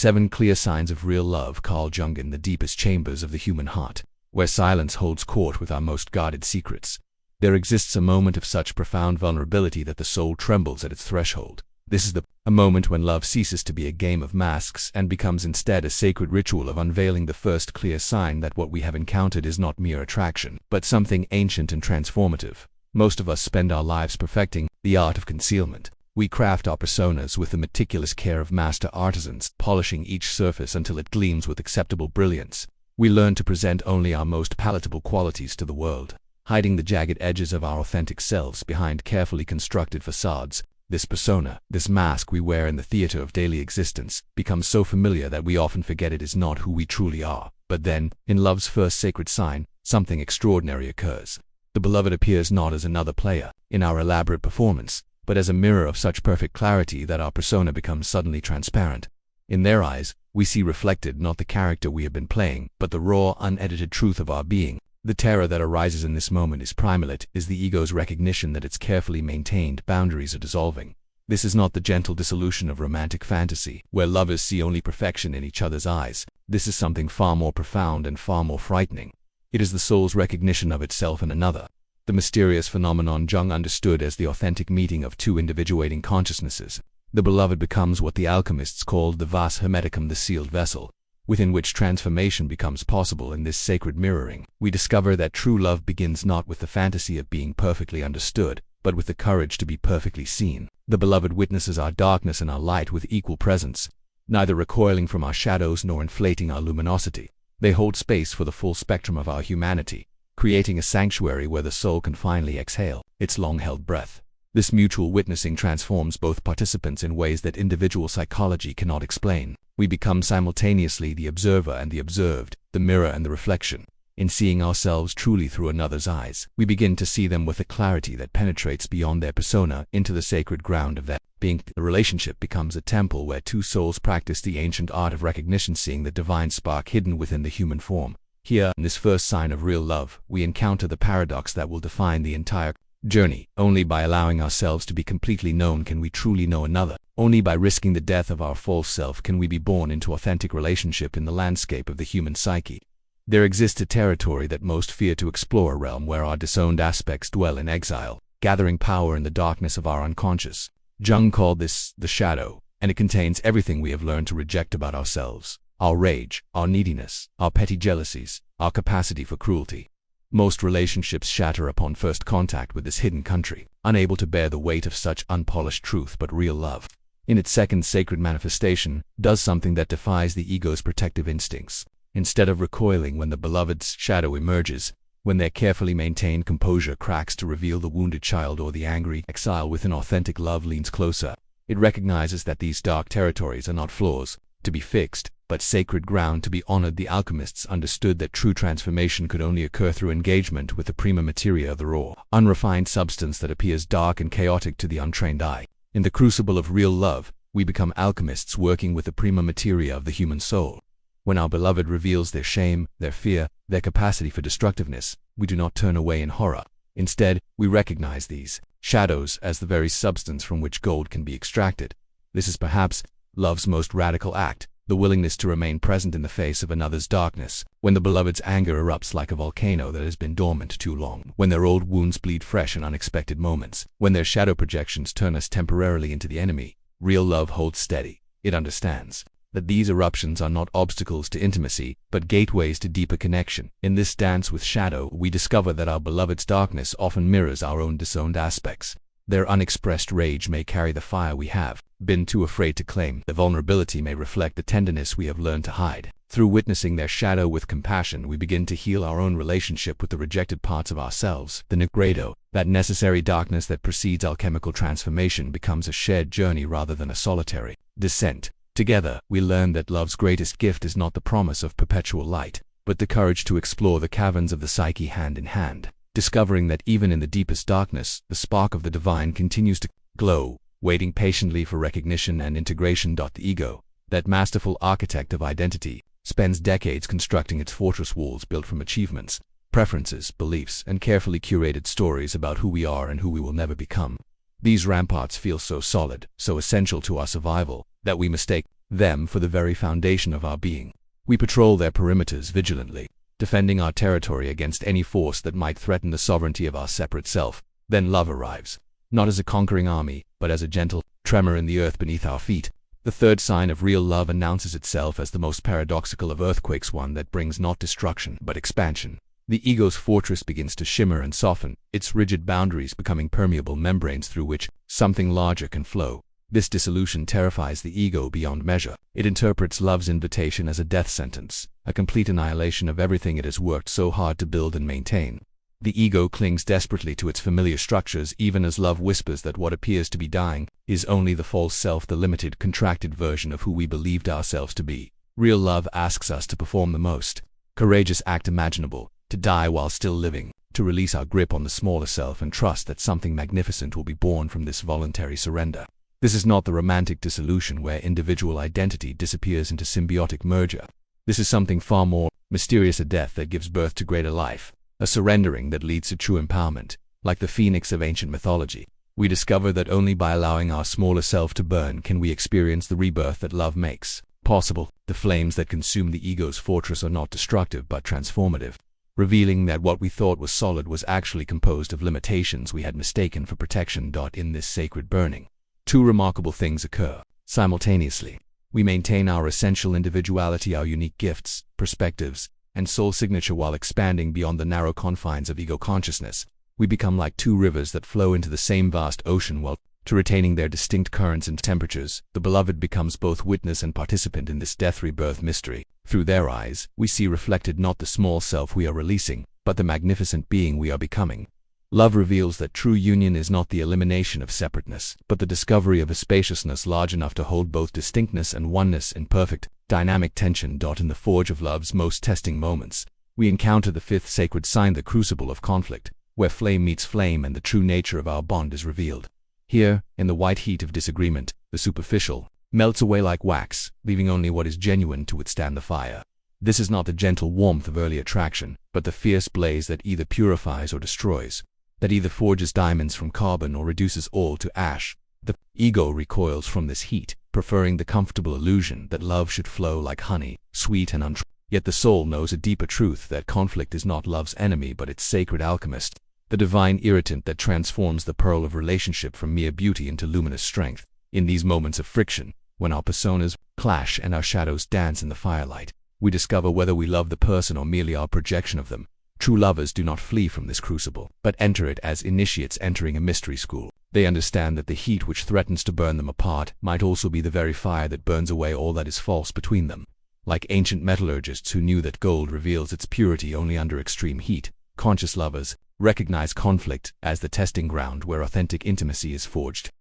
7 clear signs of real love. Carl Jung. In the deepest chambers of the human heart, where silence holds court with our most guarded secrets, there exists a moment of such profound vulnerability that the soul trembles at its threshold. This is a moment when love ceases to be a game of masks and becomes instead a sacred ritual of unveiling the first clear sign that what we have encountered is not mere attraction, but something ancient and transformative. Most of us spend our lives perfecting the art of concealment. We craft our personas with the meticulous care of master artisans, polishing each surface until it gleams with acceptable brilliance. We learn to present only our most palatable qualities to the world, hiding the jagged edges of our authentic selves behind carefully constructed facades. This persona, this mask we wear in the theater of daily existence, becomes so familiar that we often forget it is not who we truly are. But then, in love's first sacred sign, something extraordinary occurs. The beloved appears not as another player in our elaborate performance, but as a mirror of such perfect clarity that our persona becomes suddenly transparent. In their eyes, we see reflected not the character we have been playing, but the raw, unedited truth of our being. The terror that arises in this moment is primal. It is the ego's recognition that its carefully maintained boundaries are dissolving. This is not the gentle dissolution of romantic fantasy, where lovers see only perfection in each other's eyes. This is something far more profound and far more frightening. It is the soul's recognition of itself in another. The mysterious phenomenon Jung understood as the authentic meeting of two individuating consciousnesses. The beloved becomes what the alchemists called the vas hermeticum, the sealed vessel, within which transformation becomes possible. In this sacred mirroring, we discover that true love begins not with the fantasy of being perfectly understood, but with the courage to be perfectly seen. The beloved witnesses our darkness and our light with equal presence, neither recoiling from our shadows nor inflating our luminosity. They hold space for the full spectrum of our humanity, creating a sanctuary where the soul can finally exhale its long-held breath. This mutual witnessing transforms both participants in ways that individual psychology cannot explain. We become simultaneously the observer and the observed, the mirror and the reflection. In seeing ourselves truly through another's eyes, we begin to see them with a clarity that penetrates beyond their persona into the sacred ground of their being. The relationship becomes a temple where two souls practice the ancient art of recognition, seeing the divine spark hidden within the human form. Here, in this first sign of real love, we encounter the paradox that will define the entire journey. Only by allowing ourselves to be completely known can we truly know another. Only by risking the death of our false self can we be born into authentic relationship in the landscape of the human psyche. There exists a territory that most fear to explore, a realm where our disowned aspects dwell in exile, gathering power in the darkness of our unconscious. Jung called this the shadow, and it contains everything we have learned to reject about ourselves: our rage, our neediness, our petty jealousies, our capacity for cruelty. Most relationships shatter upon first contact with this hidden country, unable to bear the weight of such unpolished truth. But real love, in its second sacred manifestation, does something that defies the ego's protective instincts. Instead of recoiling when the beloved's shadow emerges, when their carefully maintained composure cracks to reveal the wounded child or the angry exile within, authentic love leans closer. It recognizes that these dark territories are not flaws to be fixed, but sacred ground to be honored. The alchemists understood that true transformation could only occur through engagement with the prima materia, the raw, unrefined substance that appears dark and chaotic to the untrained eye. In the crucible of real love, we become alchemists working with the prima materia of the human soul. When our beloved reveals their shame, their fear, their capacity for destructiveness, we do not turn away in horror. Instead, we recognize these shadows as the very substance from which gold can be extracted. This is perhaps love's most radical act, the willingness to remain present in the face of another's darkness. When the beloved's anger erupts like a volcano that has been dormant too long, when their old wounds bleed fresh in unexpected moments, when their shadow projections turn us temporarily into the enemy, real love holds steady. It understands that these eruptions are not obstacles to intimacy, but gateways to deeper connection. In this dance with shadow, we discover that our beloved's darkness often mirrors our own disowned aspects. Their unexpressed rage may carry the fire we have been too afraid to claim. The vulnerability may reflect the tenderness we have learned to hide. Through witnessing their shadow with compassion, we begin to heal our own relationship with the rejected parts of ourselves. The negredo, that necessary darkness that precedes alchemical transformation, becomes a shared journey rather than a solitary descent. Together, we learn that love's greatest gift is not the promise of perpetual light, but the courage to explore the caverns of the psyche hand in hand, discovering that even in the deepest darkness, the spark of the divine continues to glow, waiting patiently for recognition and integration. The ego, that masterful architect of identity, spends decades constructing its fortress walls built from achievements, preferences, beliefs, and carefully curated stories about who we are and who we will never become. These ramparts feel so solid, so essential to our survival, that we mistake them for the very foundation of our being. We patrol their perimeters vigilantly, defending our territory against any force that might threaten the sovereignty of our separate self. Then love arrives, not as a conquering army, but as a gentle tremor in the earth beneath our feet. The third sign of real love announces itself as the most paradoxical of earthquakes, one that brings not destruction, but expansion. The ego's fortress begins to shimmer and soften, its rigid boundaries becoming permeable membranes through which something larger can flow. This dissolution terrifies the ego beyond measure. It interprets love's invitation as a death sentence, a complete annihilation of everything it has worked so hard to build and maintain. The ego clings desperately to its familiar structures, even as love whispers that what appears to be dying is only the false self, the limited, contracted version of who we believed ourselves to be. Real love asks us to perform the most courageous act imaginable, to die while still living, to release our grip on the smaller self and trust that something magnificent will be born from this voluntary surrender. This is not the romantic dissolution where individual identity disappears into symbiotic merger. This is something far more mysterious, a death that gives birth to greater life, a surrendering that leads to true empowerment. Like the phoenix of ancient mythology, we discover that only by allowing our smaller self to burn can we experience the rebirth that love makes possible. The flames that consume the ego's fortress are not destructive but transformative, revealing that what we thought was solid was actually composed of limitations we had mistaken for protection. In this sacred burning, two remarkable things occur simultaneously. We maintain our essential individuality, our unique gifts, perspectives, and soul signature while expanding beyond the narrow confines of ego consciousness. We become like two rivers that flow into the same vast ocean while retaining their distinct currents and temperatures. The beloved becomes both witness and participant in this death rebirth mystery. Through their eyes, we see reflected not the small self we are releasing, but the magnificent being we are becoming. Love reveals that true union is not the elimination of separateness, but the discovery of a spaciousness large enough to hold both distinctness and oneness in perfect, dynamic tension. In the forge of love's most testing moments, we encounter the fifth sacred sign, the crucible of conflict, where flame meets flame and the true nature of our bond is revealed. Here, in the white heat of disagreement, the superficial melts away like wax, leaving only what is genuine to withstand the fire. This is not the gentle warmth of early attraction, but the fierce blaze that either purifies or destroys, that either forges diamonds from carbon or reduces all to ash. The ego recoils from this heat, preferring the comfortable illusion that love should flow like honey, sweet and untroubled. Yet the soul knows a deeper truth, that conflict is not love's enemy but its sacred alchemist, the divine irritant that transforms the pearl of relationship from mere beauty into luminous strength. In these moments of friction, when our personas clash and our shadows dance in the firelight, we discover whether we love the person or merely our projection of them. True lovers do not flee from this crucible, but enter it as initiates entering a mystery school. They understand that the heat which threatens to burn them apart might also be the very fire that burns away all that is false between them. Like ancient metallurgists who knew that gold reveals its purity only under extreme heat, conscious lovers recognize conflict as the testing ground where authentic intimacy is forged.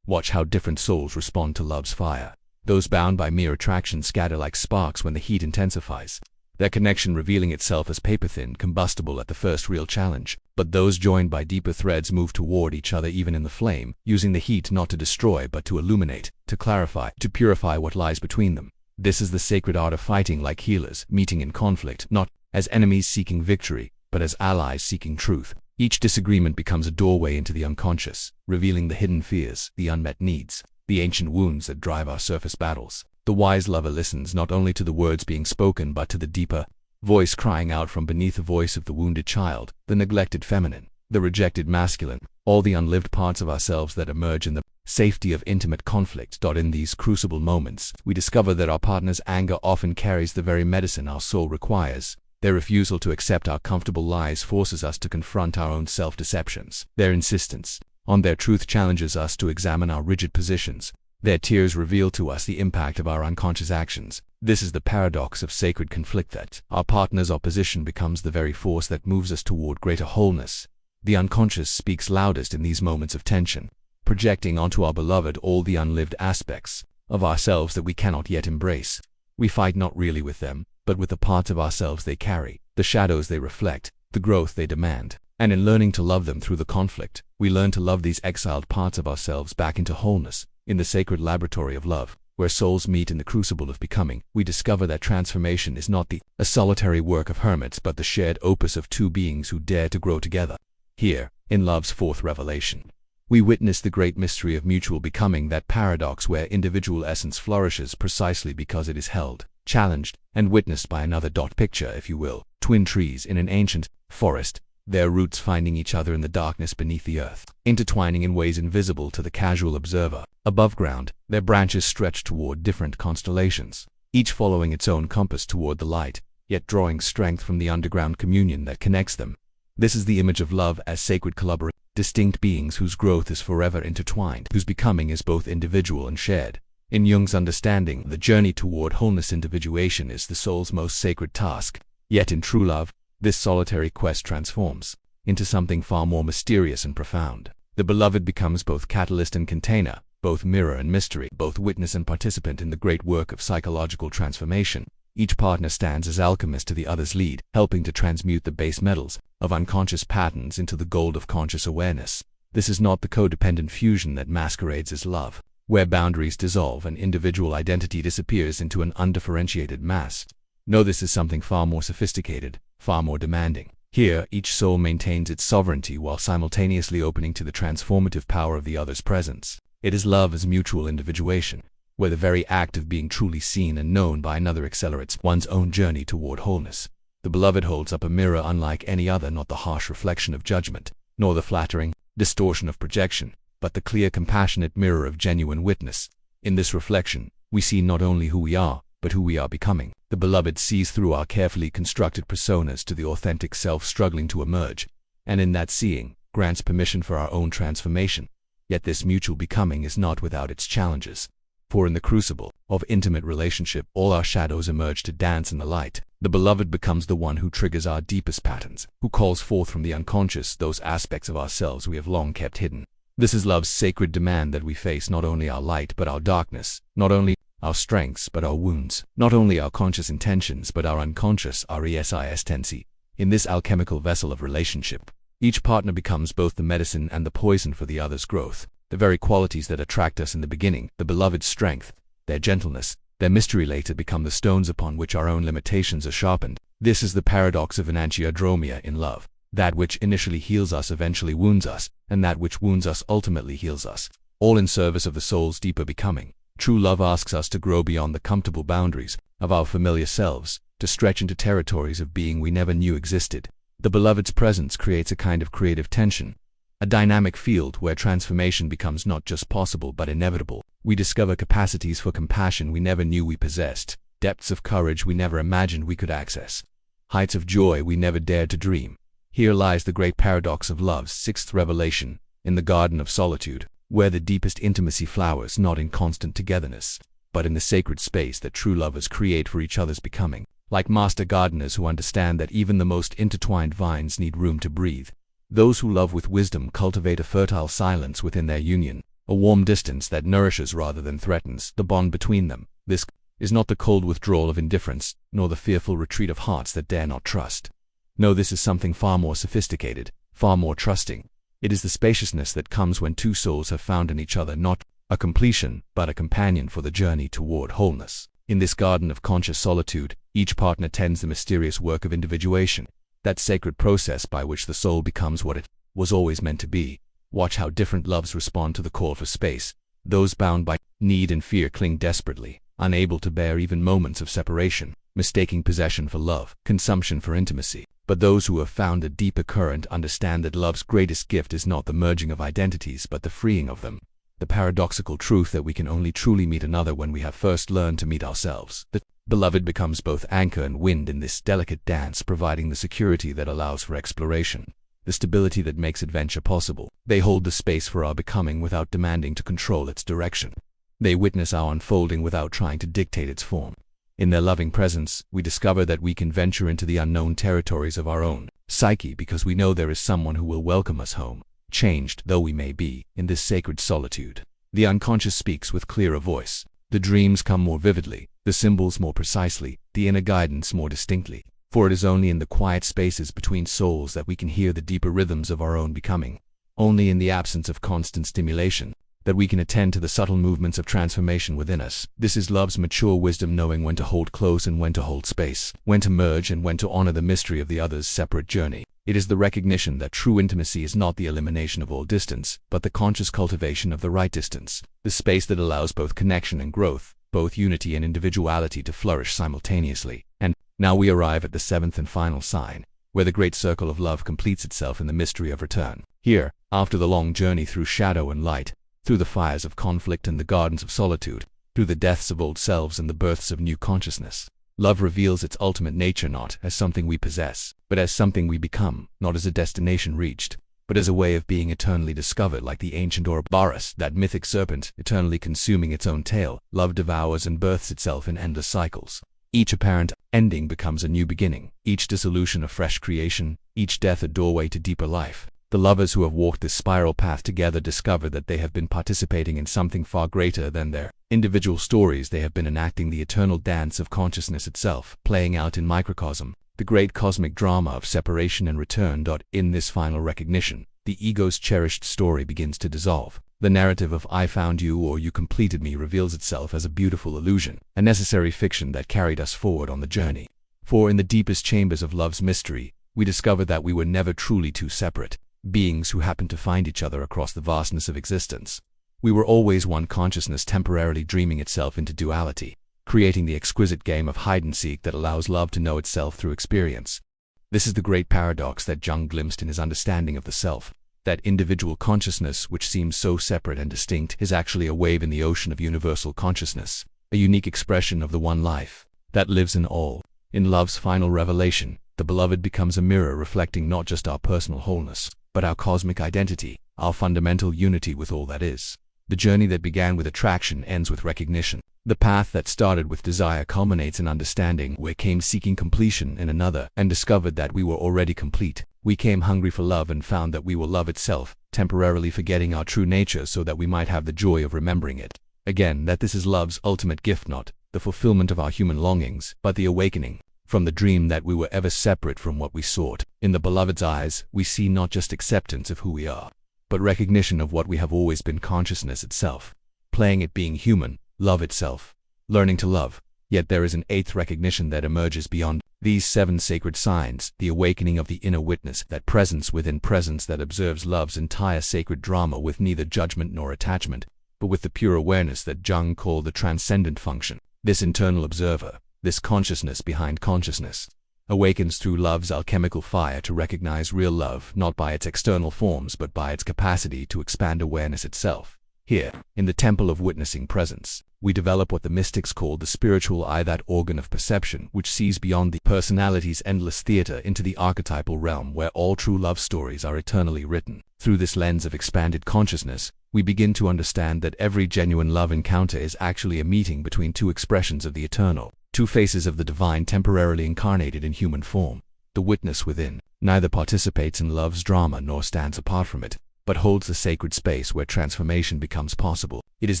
Watch how different souls respond to love's fire. Those bound by mere attraction scatter like sparks when the heat intensifies, their connection revealing itself as paper-thin, combustible at the first real challenge. But those joined by deeper threads move toward each other even in the flame, using the heat not to destroy but to illuminate, to clarify, to purify what lies between them. This is the sacred art of fighting like healers, meeting in conflict, not as enemies seeking victory, but as allies seeking truth. Each disagreement becomes a doorway into the unconscious, revealing the hidden fears, the unmet needs, the ancient wounds that drive our surface battles. The wise lover listens not only to the words being spoken but to the deeper voice crying out from beneath the voice of the wounded child, the neglected feminine, the rejected masculine, all the unlived parts of ourselves that emerge in the safety of intimate conflict. In these crucible moments, we discover that our partner's anger often carries the very medicine our soul requires. Their refusal to accept our comfortable lies forces us to confront our own self-deceptions. Their insistence on their truth challenges us to examine our rigid positions. Their tears reveal to us the impact of our unconscious actions. This is the paradox of sacred conflict, that our partner's opposition becomes the very force that moves us toward greater wholeness. The unconscious speaks loudest in these moments of tension, projecting onto our beloved all the unlived aspects of ourselves that we cannot yet embrace. We fight not really with them, but with the parts of ourselves they carry, the shadows they reflect, the growth they demand. And in learning to love them through the conflict, we learn to love these exiled parts of ourselves back into wholeness. In the sacred laboratory of love, where souls meet in the crucible of becoming, we discover that transformation is not a solitary work of hermits but the shared opus of two beings who dare to grow together. Here, in love's fourth revelation, we witness the great mystery of mutual becoming, that paradox where individual essence flourishes precisely because it is held, challenged, and witnessed by another. Picture, if you will, twin trees in an ancient forest, their roots finding each other in the darkness beneath the earth, intertwining in ways invisible to the casual observer. Above ground, their branches stretch toward different constellations, each following its own compass toward the light, yet drawing strength from the underground communion that connects them. This is the image of love as sacred collaboration, distinct beings whose growth is forever intertwined, whose becoming is both individual and shared. In Jung's understanding, the journey toward wholeness, individuation, is the soul's most sacred task. Yet in true love, this solitary quest transforms into something far more mysterious and profound. The beloved becomes both catalyst and container, both mirror and mystery, both witness and participant in the great work of psychological transformation. Each partner stands as alchemist to the other's lead, helping to transmute the base metals of unconscious patterns into the gold of conscious awareness. This is not the codependent fusion that masquerades as love, where boundaries dissolve and individual identity disappears into an undifferentiated mass. No, this is something far more sophisticated, far more demanding. Here, each soul maintains its sovereignty while simultaneously opening to the transformative power of the other's presence. It is love as mutual individuation, where the very act of being truly seen and known by another accelerates one's own journey toward wholeness. The beloved holds up a mirror unlike any other, not the harsh reflection of judgment, nor the flattering distortion of projection, but the clear, compassionate mirror of genuine witness. In this reflection, we see not only who we are, but who we are becoming. The beloved sees through our carefully constructed personas to the authentic self struggling to emerge, and in that seeing, grants permission for our own transformation. Yet this mutual becoming is not without its challenges. For in the crucible of intimate relationship, all our shadows emerge to dance in the light. The beloved becomes the one who triggers our deepest patterns, who calls forth from the unconscious those aspects of ourselves we have long kept hidden. This is love's sacred demand, that we face not only our light but our darkness, not only our strengths but our wounds, not only our conscious intentions but our unconscious tendency. In this alchemical vessel of relationship, each partner becomes both the medicine and the poison for the other's growth. The very qualities that attract us in the beginning, the beloved's strength, their gentleness, their mystery, later become the stones upon which our own limitations are sharpened. This is the paradox of enantiodromia in love. That which initially heals us eventually wounds us, and that which wounds us ultimately heals us, all in service of the soul's deeper becoming. True love asks us to grow beyond the comfortable boundaries of our familiar selves, to stretch into territories of being we never knew existed. The beloved's presence creates a kind of creative tension, a dynamic field where transformation becomes not just possible but inevitable. We discover capacities for compassion we never knew we possessed, depths of courage we never imagined we could access, heights of joy we never dared to dream. Here lies the great paradox of love's sixth revelation, in the garden of solitude, where the deepest intimacy flowers not in constant togetherness, but in the sacred space that true lovers create for each other's becoming. Like master gardeners who understand that even the most intertwined vines need room to breathe, those who love with wisdom cultivate a fertile silence within their union, a warm distance that nourishes rather than threatens the bond between them. This is not the cold withdrawal of indifference, nor the fearful retreat of hearts that dare not trust. No, this is something far more sophisticated, far more trusting. It is the spaciousness that comes when two souls have found in each other not a completion, but a companion for the journey toward wholeness. In this garden of conscious solitude, each partner tends the mysterious work of individuation, that sacred process by which the soul becomes what it was always meant to be. Watch how different loves respond to the call for space. Those bound by need and fear cling desperately, unable to bear even moments of separation, mistaking possession for love, consumption for intimacy. But those who have found a deeper current understand that love's greatest gift is not the merging of identities but the freeing of them. The paradoxical truth that we can only truly meet another when we have first learned to meet ourselves. The beloved becomes both anchor and wind in this delicate dance, providing the security that allows for exploration, the stability that makes adventure possible. They hold the space for our becoming without demanding to control its direction. They witness our unfolding without trying to dictate its form. In their loving presence, we discover that we can venture into the unknown territories of our own psyche because we know there is someone who will welcome us home, changed though we may be. In this sacred solitude, the unconscious speaks with clearer voice. The dreams come more vividly, the symbols more precisely, the inner guidance more distinctly. For it is only in the quiet spaces between souls that we can hear the deeper rhythms of our own becoming. Only in the absence of constant stimulation that we can attend to the subtle movements of transformation within us. This is love's mature wisdom, knowing when to hold close and when to hold space, when to merge and when to honor the mystery of the other's separate journey. It is the recognition that true intimacy is not the elimination of all distance, but the conscious cultivation of the right distance, the space that allows both connection and growth, both unity and individuality to flourish simultaneously. And now we arrive at the seventh and final sign, where the great circle of love completes itself in the mystery of return. Here, after the long journey through shadow and light, through the fires of conflict and the gardens of solitude, through the deaths of old selves and the births of new consciousness, love reveals its ultimate nature not as something we possess, but as something we become, not as a destination reached, but as a way of being eternally discovered. Like the ancient Ouroboros, that mythic serpent, eternally consuming its own tail, love devours and births itself in endless cycles. Each apparent ending becomes a new beginning, each dissolution a fresh creation, each death a doorway to deeper life. The lovers who have walked this spiral path together discover that they have been participating in something far greater than their individual stories. They have been enacting the eternal dance of consciousness itself, playing out in microcosm, the great cosmic drama of separation and return. In this final recognition, the ego's cherished story begins to dissolve. The narrative of "I found you" or "you completed me" reveals itself as a beautiful illusion, a necessary fiction that carried us forward on the journey. For in the deepest chambers of love's mystery, we discover that we were never truly two separate beings who happened to find each other across the vastness of existence. We were always one consciousness temporarily dreaming itself into duality, creating the exquisite game of hide-and-seek that allows love to know itself through experience. This is the great paradox that Jung glimpsed in his understanding of the self. That individual consciousness, which seems so separate and distinct, is actually a wave in the ocean of universal consciousness, a unique expression of the one life that lives in all. In love's final revelation, the beloved becomes a mirror reflecting not just our personal wholeness, but our cosmic identity, our fundamental unity with all that is. The journey that began with attraction ends with recognition. The path that started with desire culminates in understanding. We came seeking completion in another and discovered that we were already complete. We came hungry for love and found that we were love itself, temporarily forgetting our true nature so that we might have the joy of remembering it. Again, that this is love's ultimate gift, not the fulfillment of our human longings, but the awakening from the dream that we were ever separate from what we sought. In the beloved's eyes, we see not just acceptance of who we are, but recognition of what we have always been: consciousness itself, playing at being human, love itself, learning to love. Yet there is an eighth recognition that emerges beyond these seven sacred signs, the awakening of the inner witness, that presence within presence that observes love's entire sacred drama with neither judgment nor attachment, but with the pure awareness that Jung called the transcendent function. This internal observer, this consciousness behind consciousness, awakens through love's alchemical fire to recognize real love not by its external forms but by its capacity to expand awareness itself. Here, in the temple of witnessing presence, we develop what the mystics called the spiritual eye, that organ of perception which sees beyond the personality's endless theater into the archetypal realm where all true love stories are eternally written. Through this lens of expanded consciousness, we begin to understand that every genuine love encounter is actually a meeting between two expressions of the eternal, two faces of the divine temporarily incarnated in human form. The witness within neither participates in love's drama nor stands apart from it, but holds the sacred space where transformation becomes possible. It is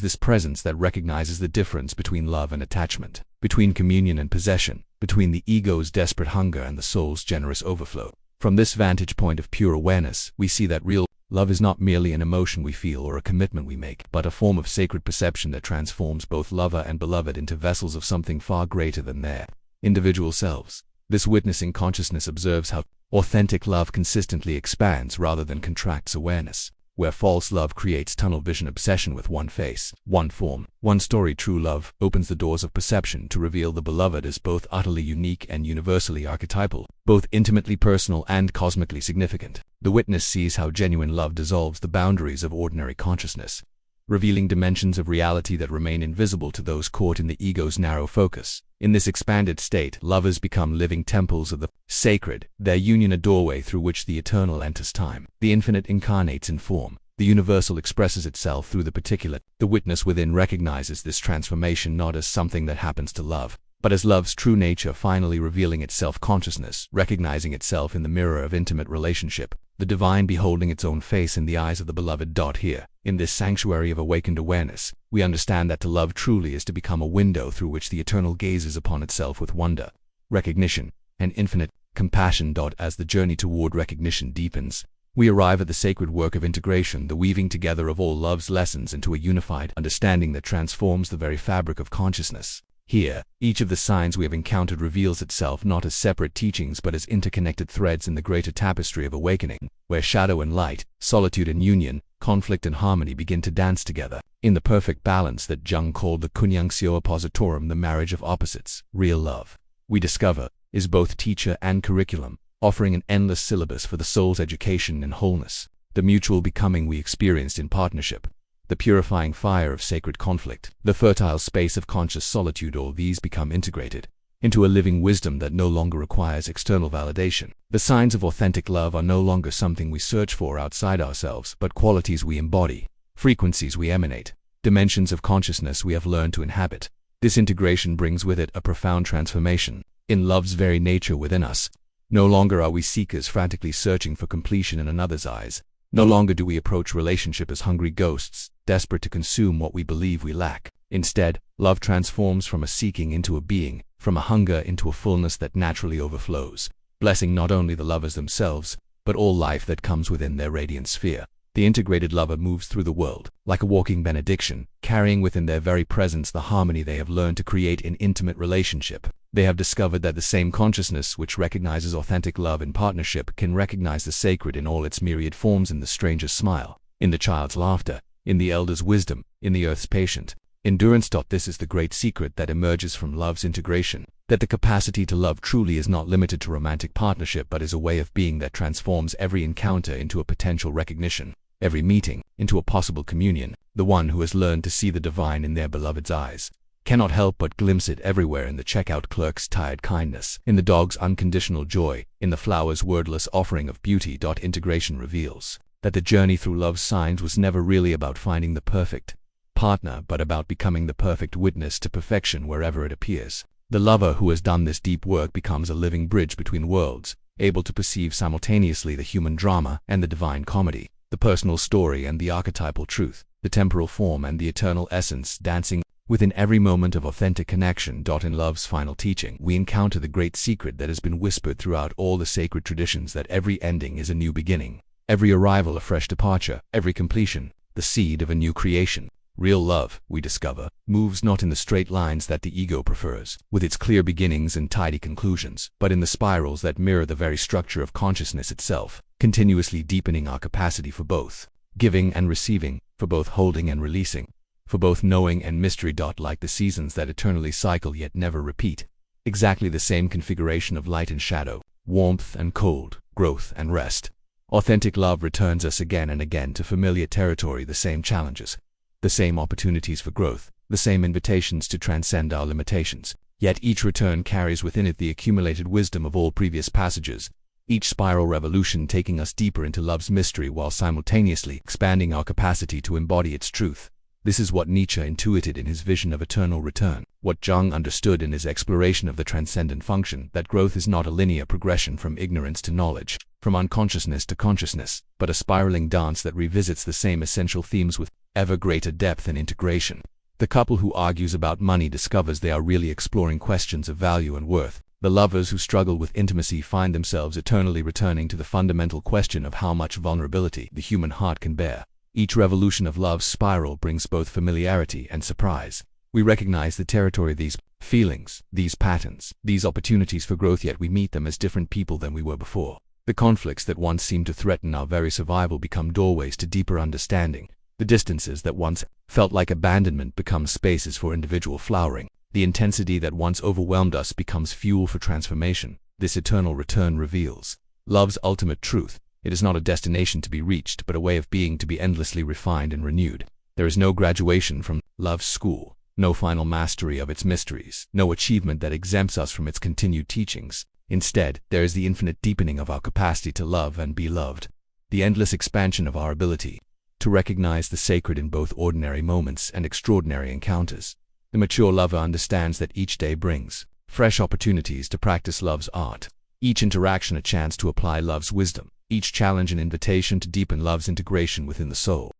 this presence that recognizes the difference between love and attachment, between communion and possession, between the ego's desperate hunger and the soul's generous overflow. From this vantage point of pure awareness, we see that real love is not merely an emotion we feel or a commitment we make, but a form of sacred perception that transforms both lover and beloved into vessels of something far greater than their individual selves. This witnessing consciousness observes how authentic love consistently expands rather than contracts awareness. Where false love creates tunnel vision obsession with one face, one form, one story, true love opens the doors of perception to reveal the beloved as both utterly unique and universally archetypal, both intimately personal and cosmically significant. The witness sees how genuine love dissolves the boundaries of ordinary consciousness, revealing dimensions of reality that remain invisible to those caught in the ego's narrow focus. In this expanded state, lovers become living temples of the sacred, their union a doorway through which the eternal enters time. The infinite incarnates in form. The universal expresses itself through the particular. The witness within recognizes this transformation not as something that happens to love, but as love's true nature finally revealing its self-consciousness, recognizing itself in the mirror of intimate relationship, the divine beholding its own face in the eyes of the beloved. Here, in this sanctuary of awakened awareness, we understand that to love truly is to become a window through which the eternal gazes upon itself with wonder, recognition, and infinite compassion. As the journey toward recognition deepens, we arrive at the sacred work of integration, the weaving together of all love's lessons into a unified understanding that transforms the very fabric of consciousness. Here, each of the signs we have encountered reveals itself not as separate teachings but as interconnected threads in the greater tapestry of awakening, where shadow and light, solitude and union, conflict and harmony begin to dance together, in the perfect balance that Jung called the conjunctio oppositorum, the marriage of opposites. Real love, we discover, is both teacher and curriculum, offering an endless syllabus for the soul's education and wholeness. The mutual becoming we experienced in partnership, the purifying fire of sacred conflict, the fertile space of conscious solitude, all these become integrated into a living wisdom that no longer requires external validation. The signs of authentic love are no longer something we search for outside ourselves, but qualities we embody, frequencies we emanate, dimensions of consciousness we have learned to inhabit. This integration brings with it a profound transformation in love's very nature within us. No longer are we seekers frantically searching for completion in another's eyes. No longer do we approach relationship as hungry ghosts, desperate to consume what we believe we lack. Instead, love transforms from a seeking into a being, from a hunger into a fullness that naturally overflows, blessing not only the lovers themselves, but all life that comes within their radiant sphere. The integrated lover moves through the world, like a walking benediction, carrying within their very presence the harmony they have learned to create in intimate relationship. They have discovered that the same consciousness which recognizes authentic love in partnership can recognize the sacred in all its myriad forms, in the stranger's smile, in the child's laughter, in the elder's wisdom, in the earth's patient endurance. This is the great secret that emerges from love's integration, that the capacity to love truly is not limited to romantic partnership but is a way of being that transforms every encounter into a potential recognition, every meeting into a possible communion. The one who has learned to see the divine in their beloved's eyes cannot help but glimpse it everywhere, in the checkout clerk's tired kindness, in the dog's unconditional joy, in the flower's wordless offering of beauty. Integration reveals that the journey through love's signs was never really about finding the perfect partner, but about becoming the perfect witness to perfection wherever it appears. The lover who has done this deep work becomes a living bridge between worlds, able to perceive simultaneously the human drama and the divine comedy, the personal story and the archetypal truth, the temporal form and the eternal essence, dancing within every moment of authentic connection. In love's final teaching, we encounter the great secret that has been whispered throughout all the sacred traditions, that every ending is a new beginning, every arrival a fresh departure, every completion the seed of a new creation. Real love, we discover, moves not in the straight lines that the ego prefers, with its clear beginnings and tidy conclusions, but in the spirals that mirror the very structure of consciousness itself, continuously deepening our capacity for both giving and receiving, for both holding and releasing, for both knowing and mystery. Like the seasons that eternally cycle yet never repeat, exactly the same configuration of light and shadow, warmth and cold, growth and rest. Authentic love returns us again and again to familiar territory, the same challenges, the same opportunities for growth, the same invitations to transcend our limitations. Yet each return carries within it the accumulated wisdom of all previous passages, each spiral revolution taking us deeper into love's mystery while simultaneously expanding our capacity to embody its truth. This is what Nietzsche intuited in his vision of eternal return, what Jung understood in his exploration of the transcendent function, that growth is not a linear progression from ignorance to knowledge, from unconsciousness to consciousness, but a spiraling dance that revisits the same essential themes with ever greater depth and integration. The couple who argues about money discovers they are really exploring questions of value and worth. The lovers who struggle with intimacy find themselves eternally returning to the fundamental question of how much vulnerability the human heart can bear. Each revolution of love's spiral brings both familiarity and surprise. We recognize the territory of these feelings, these patterns, these opportunities for growth, yet we meet them as different people than we were before. The conflicts that once seemed to threaten our very survival become doorways to deeper understanding. The distances that once felt like abandonment become spaces for individual flowering. The intensity that once overwhelmed us becomes fuel for transformation. This eternal return reveals love's ultimate truth. It is not a destination to be reached, but a way of being to be endlessly refined and renewed. There is no graduation from love's school, no final mastery of its mysteries, no achievement that exempts us from its continued teachings. Instead, there is the infinite deepening of our capacity to love and be loved, the endless expansion of our ability to recognize the sacred in both ordinary moments and extraordinary encounters. The mature lover understands that each day brings fresh opportunities to practice love's art, each interaction a chance to apply love's wisdom, each challenge an invitation to deepen love's integration within the soul.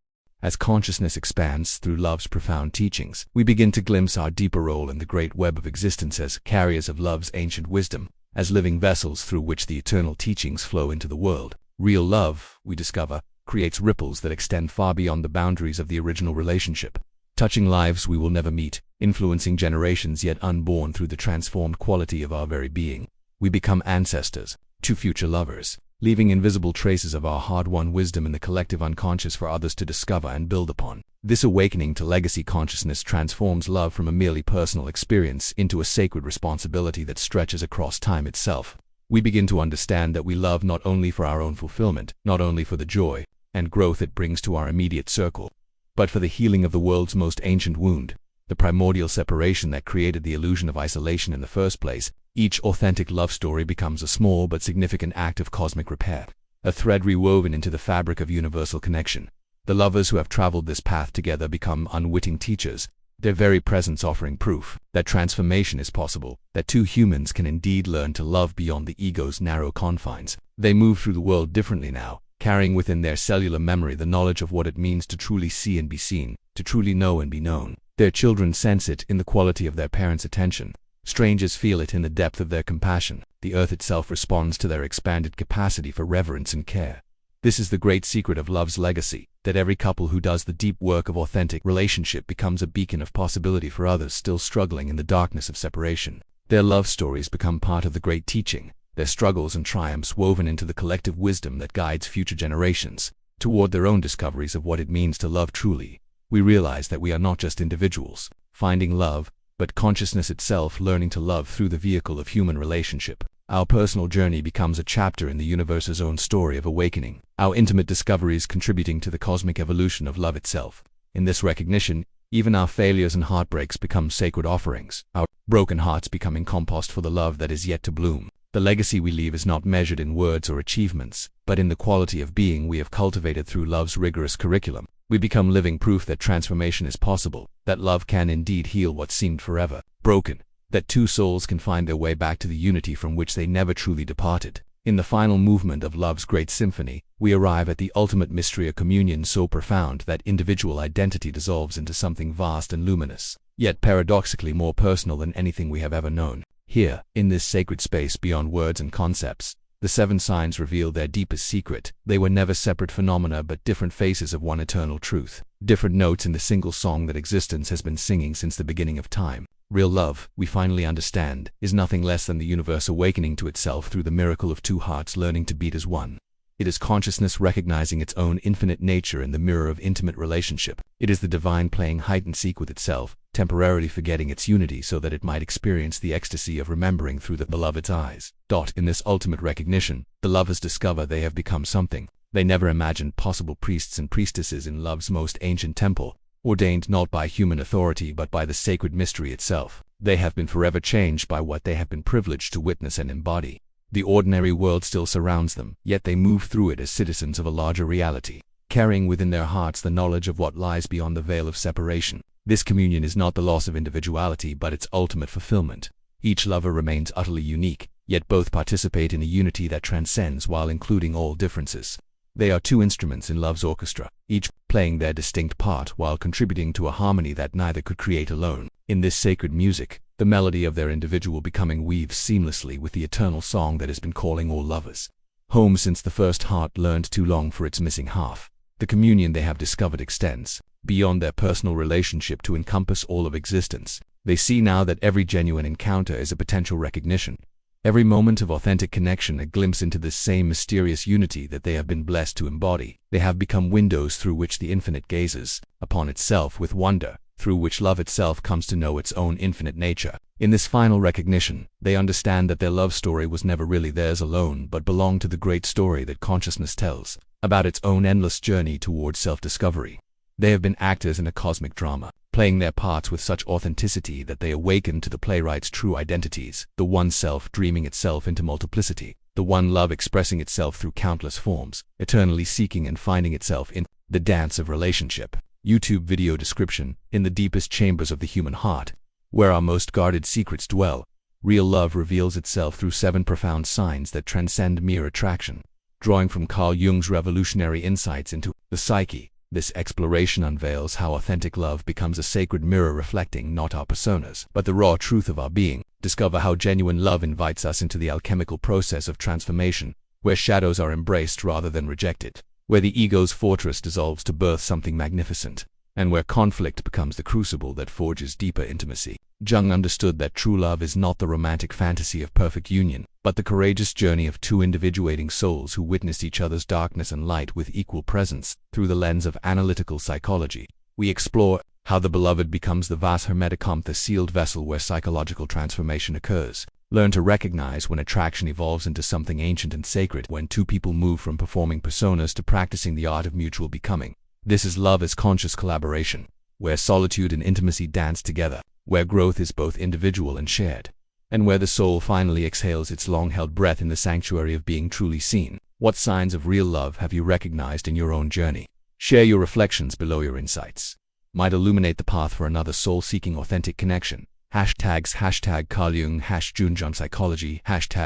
As consciousness expands through love's profound teachings, we begin to glimpse our deeper role in the great web of existence as carriers of love's ancient wisdom, as living vessels through which the eternal teachings flow into the world. Real love, we discover, creates ripples that extend far beyond the boundaries of the original relationship. touching lives we will never meet, influencing generations yet unborn through the transformed quality of our very being. We become ancestors to future lovers, leaving invisible traces of our hard-won wisdom in the collective unconscious for others to discover and build upon. This awakening to legacy consciousness transforms love from a merely personal experience into a sacred responsibility that stretches across time itself. We begin to understand that we love not only for our own fulfillment, not only for the joy and growth it brings to our immediate circle, but for the healing of the world's most ancient wound, the primordial separation that created the illusion of isolation in the first place. Each authentic love story becomes a small but significant act of cosmic repair, a thread rewoven into the fabric of universal connection. The lovers who have traveled this path together become unwitting teachers, their very presence offering proof that transformation is possible, that two humans can indeed learn to love beyond the ego's narrow confines. They move through the world differently now, carrying within their cellular memory the knowledge of what it means to truly see and be seen, to truly know and be known. Their children sense it in the quality of their parents' attention. Strangers feel it in the depth of their compassion. The earth itself responds to their expanded capacity for reverence and care. This is the great secret of love's legacy, that every couple who does the deep work of authentic relationship becomes a beacon of possibility for others still struggling in the darkness of separation. Their love stories become part of the great teaching, their struggles and triumphs woven into the collective wisdom that guides future generations toward their own discoveries of what it means to love truly. We realize that we are not just individuals finding love, but consciousness itself learning to love through the vehicle of human relationship. Our personal journey becomes a chapter in the universe's own story of awakening, our intimate discoveries contributing to the cosmic evolution of love itself. In this recognition, even our failures and heartbreaks become sacred offerings, our broken hearts becoming compost for the love that is yet to bloom. The legacy we leave is not measured in words or achievements, but in the quality of being we have cultivated through love's rigorous curriculum. We become living proof that transformation is possible, that love can indeed heal what seemed forever broken, that two souls can find their way back to the unity from which they never truly departed. In the final movement of love's great symphony, we arrive at the ultimate mystery, a communion so profound that individual identity dissolves into something vast and luminous, yet paradoxically more personal than anything we have ever known. Here, in this sacred space beyond words and concepts, the seven signs reveal their deepest secret. They were never separate phenomena but different faces of one eternal truth, different notes in the single song that existence has been singing since the beginning of time. Real love, we finally understand, is nothing less than the universe awakening to itself through the miracle of two hearts learning to beat as one. It is consciousness recognizing its own infinite nature in the mirror of intimate relationship. It is the divine playing hide and seek with itself, temporarily forgetting its unity so that it might experience the ecstasy of remembering through the beloved's eyes. In this ultimate recognition, the lovers discover they have become something they never imagined possible, priests and priestesses in love's most ancient temple, ordained not by human authority but by the sacred mystery itself. They have been forever changed by what they have been privileged to witness and embody. The ordinary world still surrounds them, yet they move through it as citizens of a larger reality, carrying within their hearts the knowledge of what lies beyond the veil of separation. This communion is not the loss of individuality but its ultimate fulfillment. Each lover remains utterly unique, yet both participate in a unity that transcends while including all differences. They are two instruments in love's orchestra, each playing their distinct part while contributing to a harmony that neither could create alone. In this sacred music, the melody of their individual becoming weaves seamlessly with the eternal song that has been calling all lovers home since the first heart learned too long for its missing half. The communion they have discovered extends beyond their personal relationship to encompass all of existence. They see now that every genuine encounter is a potential recognition, every moment of authentic connection a glimpse into this same mysterious unity that they have been blessed to embody. They have become windows through which the infinite gazes upon itself with wonder, through which love itself comes to know its own infinite nature. In this final recognition, they understand that their love story was never really theirs alone but belonged to the great story that consciousness tells, about its own endless journey towards self-discovery. They have been actors in a cosmic drama, playing their parts with such authenticity that they awaken to the playwright's true identities, the one self dreaming itself into multiplicity, the one love expressing itself through countless forms, eternally seeking and finding itself in the dance of relationship. YouTube video description: in the deepest chambers of the human heart, where our most guarded secrets dwell, real love reveals itself through 7 profound signs that transcend mere attraction. Drawing from Carl Jung's revolutionary insights into the psyche, this exploration unveils how authentic love becomes a sacred mirror reflecting not our personas, but the raw truth of our being. Discover how genuine love invites us into the alchemical process of transformation, where shadows are embraced rather than rejected, where the ego's fortress dissolves to birth something magnificent. and where conflict becomes the crucible that forges deeper intimacy. Jung understood that true love is not the romantic fantasy of perfect union, but the courageous journey of two individuating souls who witness each other's darkness and light with equal presence. Through the lens of analytical psychology, we explore how the beloved becomes the vas hermeticum, the sealed vessel where psychological transformation occurs. Learn to recognize when attraction evolves into something ancient and sacred, when two people move from performing personas to practicing the art of mutual becoming. This is love as conscious collaboration, where solitude and intimacy dance together, where growth is both individual and shared, and where the soul finally exhales its long-held breath in the sanctuary of being truly seen. What signs of real love have you recognized in your own journey? Share your reflections below. Your insights might illuminate the path for another soul-seeking authentic connection. Hashtags Carl Jung, Jungian psychology,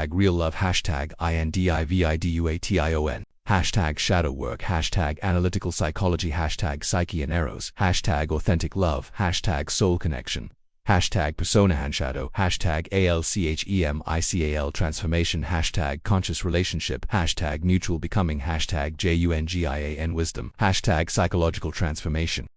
real love, individuation, shadow work, analytical psychology, psyche and eros, authentic love, soul connection, persona and shadow, alchemical transformation, conscious relationship, mutual becoming, jungian wisdom, psychological transformation.